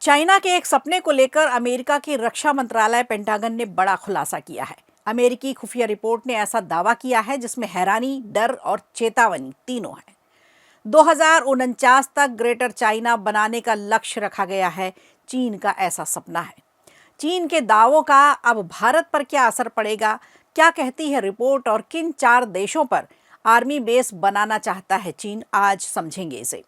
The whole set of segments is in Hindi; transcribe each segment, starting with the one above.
चाइना के एक सपने को लेकर अमेरिका की रक्षा मंत्रालय पेंटागन ने बड़ा खुलासा किया है। अमेरिकी खुफिया रिपोर्ट ने ऐसा दावा किया है जिसमें हैरानी, डर और चेतावनी तीनों है। 2049 तक ग्रेटर चाइना बनाने का लक्ष्य रखा गया है। चीन का ऐसा सपना है। चीन के दावों का अब भारत पर क्या असर पड़ेगा, क्या कहती है रिपोर्ट और किन 4 देशों पर आर्मी बेस बनाना चाहता है चीन, आज समझेंगे इसे।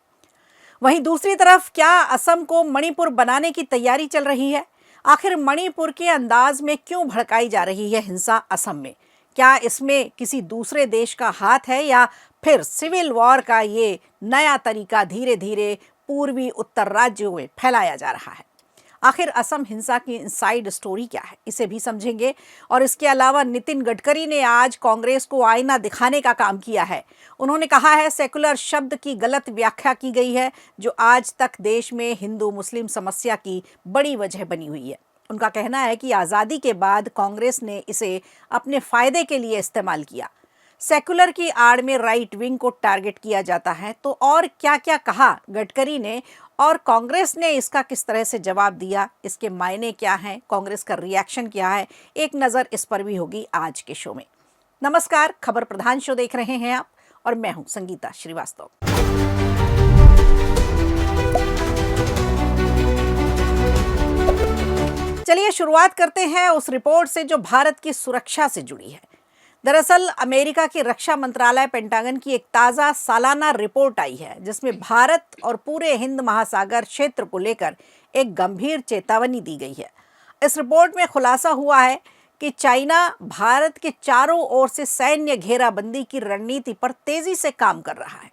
वहीं दूसरी तरफ क्या असम को मणिपुर बनाने की तैयारी चल रही है? आखिर मणिपुर के अंदाज में क्यों भड़काई जा रही है हिंसा असम में? क्या इसमें किसी दूसरे देश का हाथ है या फिर सिविल वॉर का ये नया तरीका धीरे धीरे पूर्वी उत्तर राज्यों में फैलाया जा रहा है? आखिर असम हिंसा की इनसाइड स्टोरी क्या है, इसे भी समझेंगे। और इसके अलावा नितिन गडकरी ने आज कांग्रेस को आईना दिखाने का काम किया है। उन्होंने कहा है सेकुलर शब्द की गलत व्याख्या की गई है, जो आज तक देश में हिंदू मुस्लिम समस्या की बड़ी वजह बनी हुई है। उनका कहना है कि आज़ादी के बाद कांग्रेस ने इसे अपने फायदे के लिए इस्तेमाल किया। सेकुलर की आड़ में राइट विंग को टारगेट किया जाता है। तो और क्या क्या कहा गडकरी ने और कांग्रेस ने इसका किस तरह से जवाब दिया, इसके मायने क्या हैं, कांग्रेस का रिएक्शन क्या है, एक नज़र इस पर भी होगी आज के शो में। नमस्कार, खबर प्रधान शो देख रहे हैं आप और मैं हूं संगीता श्रीवास्तव। चलिए शुरुआत करते हैं उस रिपोर्ट से जो भारत की सुरक्षा से जुड़ी है। दरअसल अमेरिका की रक्षा मंत्रालय पेंटागन की एक ताज़ा सालाना रिपोर्ट आई है जिसमें भारत और पूरे हिंद महासागर क्षेत्र को लेकर एक गंभीर चेतावनी दी गई है। इस रिपोर्ट में खुलासा हुआ है कि चाइना भारत के चारों ओर से सैन्य घेराबंदी की रणनीति पर तेजी से काम कर रहा है।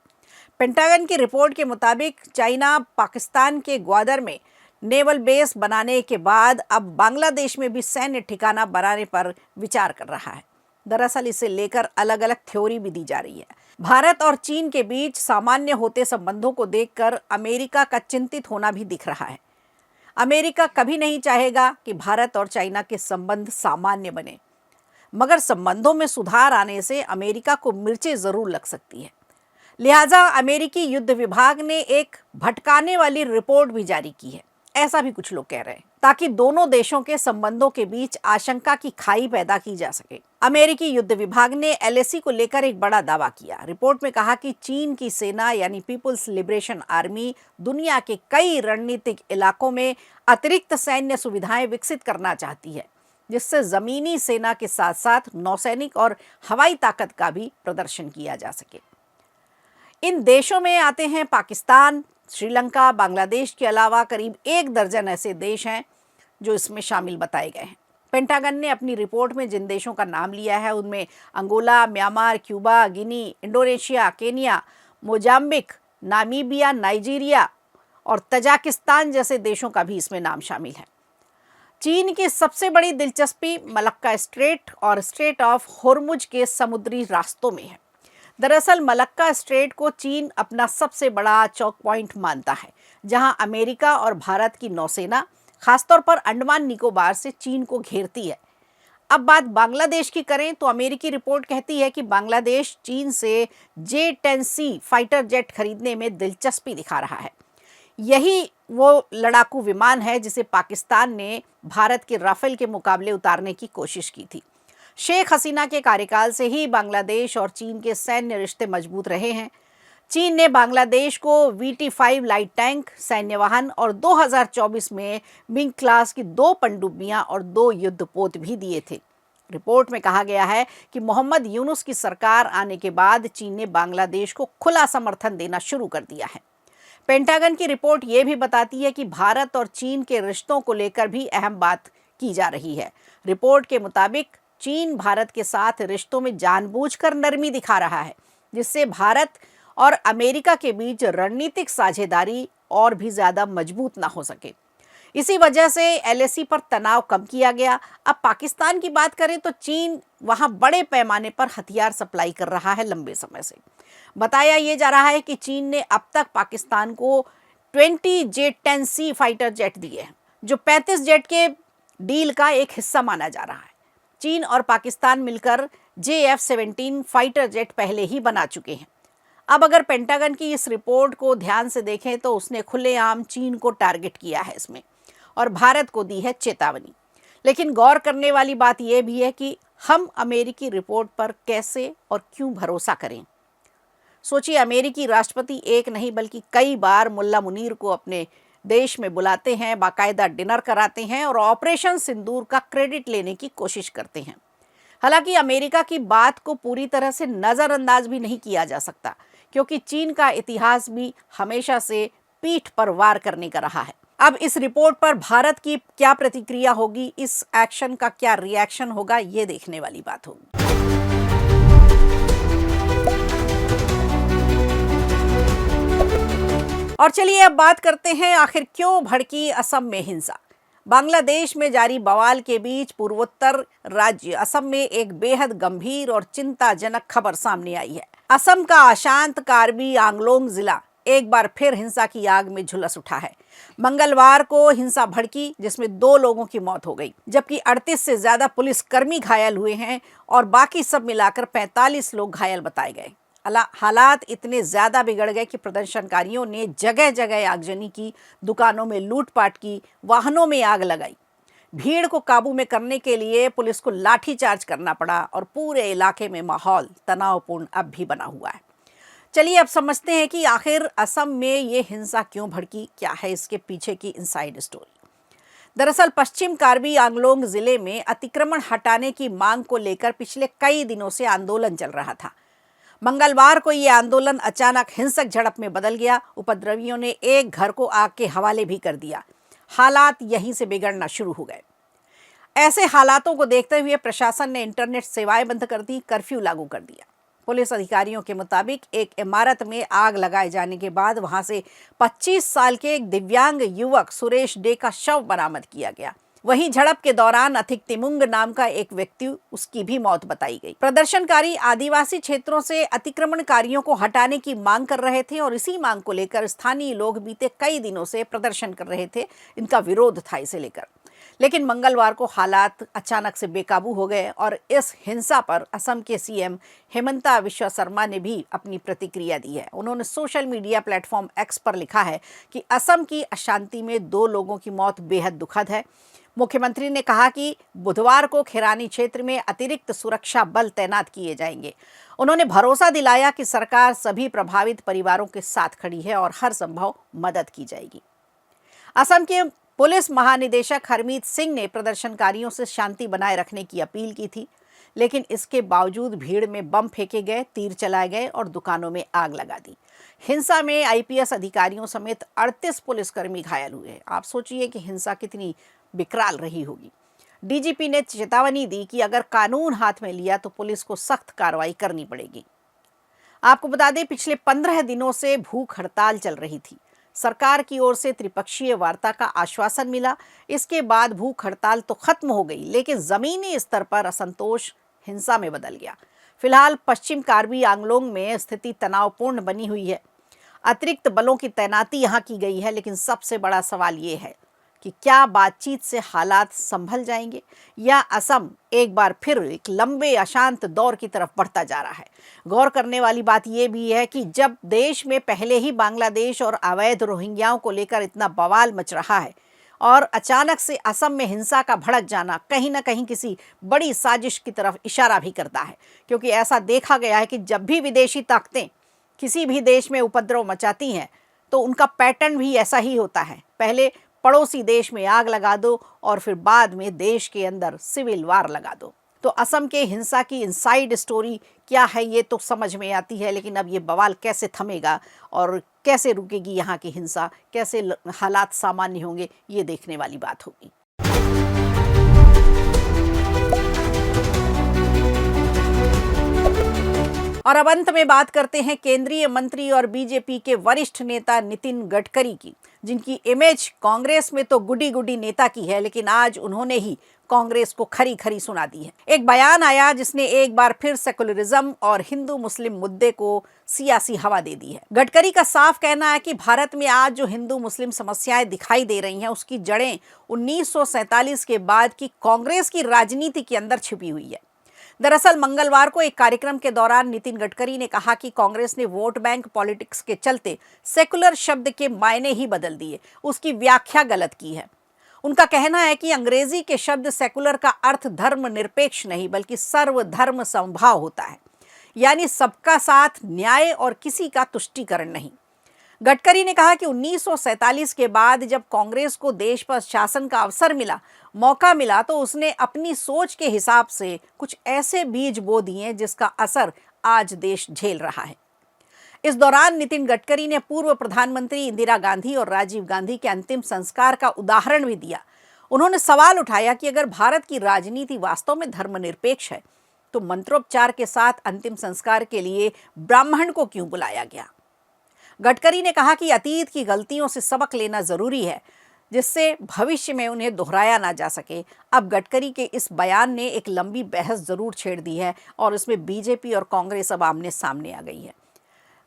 पेंटागन की रिपोर्ट के मुताबिक चाइना पाकिस्तान के ग्वादर में नेवल बेस बनाने के बाद अब बांग्लादेश में भी सैन्य ठिकाना बनाने पर विचार कर रहा है। दरअसल इसे लेकर अलग अलग थ्योरी भी दी जा रही है। भारत और चीन के बीच सामान्य होते संबंधों को देखकर अमेरिका का चिंतित होना भी दिख रहा है। अमेरिका कभी नहीं चाहेगा कि भारत और चाइना के संबंध सामान्य बने, मगर संबंधों में सुधार आने से अमेरिका को मिर्चें जरूर लग सकती है। लिहाजा अमेरिकी युद्ध विभाग ने एक भटकाने वाली रिपोर्ट भी जारी की है, ऐसा भी कुछ लोग कह रहे हैं, ताकि दोनों देशों के संबंधों के बीच आशंका की खाई पैदा की जा सके। अमेरिकी युद्ध विभाग ने एलएसी को लेकर एक बड़ा दावा किया। रिपोर्ट में कहा कि चीन की सेना यानी पीपुल्स लिबरेशन आर्मी दुनिया के कई रणनीतिक इलाकों में अतिरिक्त सैन्य सुविधाएं विकसित करना चाहती है, जिससे जमीनी सेना के साथ साथ नौसैनिक और हवाई ताकत का भी प्रदर्शन किया जा सके। इन देशों में आते हैं पाकिस्तान, श्रीलंका, बांग्लादेश के अलावा करीब 1 दर्जन ऐसे देश हैं जो इसमें शामिल बताए गए हैं। पेंटागन ने अपनी रिपोर्ट में जिन देशों का नाम लिया है उनमें Angola, Myanmar, Cuba, Guinea, Indonesia, Kenya, Mozambique, Namibia, Nigeria और तजाकिस्तान जैसे देशों का भी इसमें नाम शामिल है। चीन की सबसे बड़ी दिलचस्पी मलक्का स्ट्रेट और स्ट्रेट ऑफ होर्मुज के समुद्री रास्तों में है। दरअसल मलक्का स्ट्रेट को चीन अपना सबसे बड़ा चौक पॉइंट मानता है, जहां अमेरिका और भारत की नौसेना खासतौर पर अंडमान निकोबार से चीन को घेरती है। अब बात बांग्लादेश की करें तो अमेरिकी रिपोर्ट कहती है कि बांग्लादेश चीन से J-10C फाइटर जेट खरीदने में दिलचस्पी दिखा रहा है। यही वो लड़ाकू विमान है जिसे पाकिस्तान ने भारत के राफेल के मुकाबले उतारने की कोशिश की थी। शेख हसीना के कार्यकाल से ही बांग्लादेश और चीन के सैन्य रिश्ते मजबूत रहे हैं। चीन ने बांग्लादेश को VT-5 लाइट टैंक, सैन्य वाहन और 2024 में मिंग क्लास की 2 पनडुब्बियां और 2 युद्धपोत भी दिए थे। रिपोर्ट में कहा गया है कि मोहम्मद यूनुस की सरकार आने के बाद चीन ने बांग्लादेश को खुला समर्थन देना शुरू कर दिया है। पेंटागन की रिपोर्ट ये भी बताती है कि भारत और चीन के रिश्तों को लेकर भी अहम बात की जा रही है। रिपोर्ट के मुताबिक चीन भारत के साथ रिश्तों में जानबूझकर नरमी दिखा रहा है, जिससे भारत और अमेरिका के बीच रणनीतिक साझेदारी और भी ज़्यादा मजबूत ना हो सके। इसी वजह से एलएसी पर तनाव कम किया गया। अब पाकिस्तान की बात करें तो चीन वहां बड़े पैमाने पर हथियार सप्लाई कर रहा है लंबे समय से। बताया ये जा रहा है कि चीन ने अब तक पाकिस्तान को 20 J-10C फाइटर जेट दिए हैं, जो 35 जेट के डील का एक हिस्सा माना जा रहा है। चीन और पाकिस्तान मिलकर JF-17 फाइटर जेट पहले ही बना चुके हैं। अब अगर पेंटागन की इस रिपोर्ट को ध्यान से देखें तो उसने खुलेआम चीन को टारगेट किया है इसमें। और भारत को दी है चेतावनी। लेकिन गौर करने वाली बात यह भी है कि हम अमेरिकी रिपोर्ट पर कैसे और क्यों भरोसा करें। सोचिए, अमेरिकी राष्ट्रपति एक नहीं बल्कि कई बार मुल्ला मुनीर को अपने देश में बुलाते हैं, बाकायदा डिनर कराते हैं और ऑपरेशन सिंदूर का क्रेडिट लेने की कोशिश करते हैं। हालांकि अमेरिका की बात को पूरी तरह से नज़रअंदाज भी नहीं किया जा सकता, क्योंकि चीन का इतिहास भी हमेशा से पीठ पर वार करने का रहा है। अब इस रिपोर्ट पर भारत की क्या प्रतिक्रिया होगी, इस एक्शन का क्या रिएक्शन होगा, ये देखने वाली बात होगी। और चलिए अब बात करते हैं, आखिर क्यों भड़की असम में हिंसा। बांग्लादेश में जारी बवाल के बीच पूर्वोत्तर राज्य असम में एक बेहद गंभीर और चिंताजनक खबर सामने आई है। असम का अशांत कार्बी आंगलोंग जिला एक बार फिर हिंसा की आग में झुलस उठा है। मंगलवार को हिंसा भड़की, जिसमें 2 लोगों की मौत हो गई, जबकि 38 से ज्यादा पुलिसकर्मी घायल हुए हैं और बाकी सब मिलाकर 45 लोग घायल बताए गए। हालात इतने ज्यादा बिगड़ गए कि प्रदर्शनकारियों ने जगह जगह आगजनी की, दुकानों में लूटपाट की, वाहनों में आग लगाई। भीड़ को काबू में करने के लिए पुलिस को लाठीचार्ज करना पड़ा और पूरे इलाके में माहौल तनावपूर्ण अब भी बना हुआ है। चलिए अब समझते हैं कि आखिर असम में ये हिंसा क्यों भड़की, क्या है इसके पीछे की इनसाइड स्टोरी। दरअसल पश्चिम कार्बी आंगलोंग जिले में अतिक्रमण हटाने की मांग को लेकर पिछले कई दिनों से आंदोलन चल रहा था। मंगलवार को यह आंदोलन अचानक हिंसक झड़प में बदल गया। उपद्रवियों ने एक घर को आग के हवाले भी कर दिया। हालात यहीं से बिगड़ना शुरू हो गए। ऐसे हालातों को देखते हुए प्रशासन ने इंटरनेट सेवाएं बंद कर दी, कर्फ्यू लागू कर दिया। पुलिस अधिकारियों के मुताबिक एक इमारत में आग लगाए जाने के बाद वहां से 25 साल के एक दिव्यांग युवक सुरेश डे का शव बरामद किया गया। वहीं झड़प के दौरान अथिक तिमुंग नाम का एक व्यक्ति, उसकी भी मौत बताई गई। प्रदर्शनकारी आदिवासी क्षेत्रों से अतिक्रमणकारियों को हटाने की मांग कर रहे थे और इसी मांग को लेकर स्थानीय लोग बीते कई दिनों से प्रदर्शन कर रहे थे। इनका विरोध था इसे लेकर। लेकिन मंगलवार को हालात अचानक से बेकाबू हो गए और इस हिंसा पर असम के सीएम हेमंता बिस्वा शर्मा ने भी अपनी प्रतिक्रिया दी है। उन्होंने सोशल मीडिया प्लेटफॉर्म एक्स पर लिखा है कि असम की अशांति में 2 लोगों की मौत बेहद दुखद है। मुख्यमंत्री ने कहा कि बुधवार को खैरानी क्षेत्र में अतिरिक्त सुरक्षा बल तैनात किए जाएंगे। उन्होंने भरोसा दिलाया कि सरकार सभी प्रभावित परिवारों के साथ खड़ी है और हर संभव मदद की जाएगी। असम के पुलिस महानिदेशक हरमीत सिंह ने प्रदर्शनकारियों से शांति बनाए रखने की अपील की थी, लेकिन इसके बावजूद भीड़ में बम फेंके गए, तीर चलाए गए और दुकानों में आग लगा दी। हिंसा में आईपीएस अधिकारियों समेत 38 पुलिसकर्मी घायल हुए। आप सोचिए कि हिंसा कितनी विकराल रही होगी। डीजीपी ने चेतावनी दी कि अगर कानून हाथ में लिया तो पुलिस को सख्त कार्रवाई करनी पड़ेगी। आपको बता दें, पिछले 15 दिनों से भूख हड़ताल चल रही थी। सरकार की ओर से त्रिपक्षीय वार्ता का आश्वासन मिला। इसके बाद भूख हड़ताल तो खत्म हो गई, लेकिन जमीनी स्तर पर असंतोष हिंसा में बदल गया। फिलहाल पश्चिम कार्बी आंगलोंग में स्थिति तनावपूर्ण बनी हुई है। अतिरिक्त बलों की तैनाती यहां की गई है, लेकिन सबसे बड़ा सवाल ये है कि क्या बातचीत से हालात संभल जाएंगे या असम एक बार फिर एक लंबे अशांत दौर की तरफ बढ़ता जा रहा है। गौर करने वाली बात यह भी है कि जब देश में पहले ही बांग्लादेश और अवैध रोहिंग्याओं को लेकर इतना बवाल मच रहा है और अचानक से असम में हिंसा का भड़क जाना कहीं ना कहीं किसी बड़ी साजिश की तरफ इशारा भी करता है, क्योंकि ऐसा देखा गया है कि जब भी विदेशी ताकतें किसी भी देश में उपद्रव मचाती हैं तो उनका पैटर्न भी ऐसा ही होता है। पहले पड़ोसी देश में आग लगा दो और फिर बाद में देश के अंदर सिविल वार लगा दो। तो असम के हिंसा की इनसाइड स्टोरी क्या है ये तो समझ में आती है, लेकिन अब ये बवाल कैसे थमेगा और कैसे रुकेगी यहाँ की हिंसा, कैसे हालात सामान्य होंगे, ये देखने वाली बात होगी। और अब अंत में बात करते हैं केंद्रीय मंत्री और बीजेपी के वरिष्ठ नेता नितिन गडकरी की, जिनकी इमेज कांग्रेस में तो गुडी गुडी नेता की है, लेकिन आज उन्होंने ही कांग्रेस को खरी खरी सुना दी है। एक बयान आया जिसने एक बार फिर सेकुलरिज्म और हिंदू मुस्लिम मुद्दे को सियासी हवा दे दी है। गडकरी का साफ कहना है कि भारत में आज जो हिंदू मुस्लिम समस्याएं दिखाई दे रही हैं उसकी जड़ें 1947 के बाद की कांग्रेस की राजनीति के अंदर छिपी हुई है। दरअसल मंगलवार को एक कार्यक्रम के दौरान नितिन गडकरी ने कहा कि कांग्रेस ने वोट बैंक पॉलिटिक्स के चलते सेकुलर शब्द के मायने ही बदल दिए, उसकी व्याख्या गलत की है। उनका कहना है कि अंग्रेजी के शब्द सेकुलर का अर्थ धर्मनिरपेक्ष नहीं बल्कि सर्वधर्म समभाव होता है, यानी सबका साथ, न्याय और किसी का तुष्टीकरण नहीं। गडकरी ने कहा कि 1947 के बाद जब कांग्रेस को देश पर शासन का अवसर मिला, मौका मिला, तो उसने अपनी सोच के हिसाब से कुछ ऐसे बीज बो दिए जिसका असर आज देश झेल रहा है। इस दौरान नितिन गडकरी ने पूर्व प्रधानमंत्री इंदिरा गांधी और राजीव गांधी के अंतिम संस्कार का उदाहरण भी दिया। उन्होंने सवाल उठाया कि अगर भारत की राजनीति वास्तव में धर्मनिरपेक्ष है तो मंत्रोपचार के साथ अंतिम संस्कार के लिए ब्राह्मण को क्यों बुलाया गया। गडकरी ने कहा कि अतीत की गलतियों से सबक लेना जरूरी है जिससे भविष्य में उन्हें दोहराया ना जा सके। अब गडकरी के इस बयान ने एक लंबी बहस जरूर छेड़ दी है और इसमें बीजेपी और कांग्रेस अब आमने सामने आ गई है।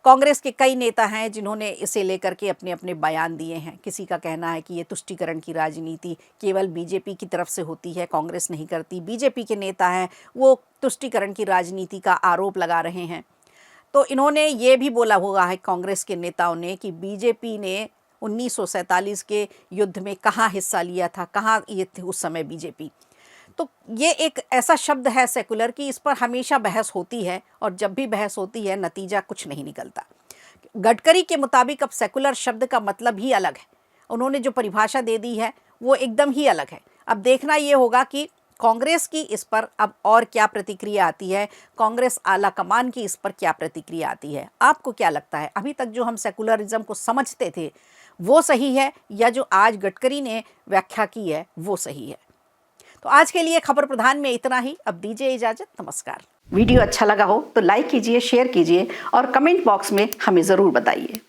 कांग्रेस के कई नेता हैं जिन्होंने इसे लेकर के अपने अपने बयान दिए हैं। किसी का कहना है कि ये तुष्टीकरण की राजनीति केवल बीजेपी की तरफ से होती है, कांग्रेस नहीं करती। बीजेपी के नेता हैं वो तुष्टीकरण की राजनीति का आरोप लगा रहे हैं। तो इन्होंने ये भी बोला हुआ है कांग्रेस के नेताओं ने कि बीजेपी ने 1947 के युद्ध में कहाँ हिस्सा लिया था, कहाँ ये थे उस समय बीजेपी। तो ये एक ऐसा शब्द है सेकुलर की, इस पर हमेशा बहस होती है और जब भी बहस होती है नतीजा कुछ नहीं निकलता। गडकरी के मुताबिक अब सेकुलर शब्द का मतलब ही अलग है। उन्होंने जो परिभाषा दे दी है वो एकदम ही अलग है। अब देखना ये होगा कि कांग्रेस की इस पर अब और क्या प्रतिक्रिया आती है, कांग्रेस आला कमान की इस पर क्या प्रतिक्रिया आती है। आपको क्या लगता है, अभी तक जो हम सेकुलरिज्म को समझते थे वो सही है या जो आज गडकरी ने व्याख्या की है वो सही है? तो आज के लिए खबर प्रधान में इतना ही। अब दीजिए इजाजत, नमस्कार। वीडियो अच्छा लगा हो तो लाइक कीजिए, शेयर कीजिए और कमेंट बॉक्स में हमें ज़रूर बताइए।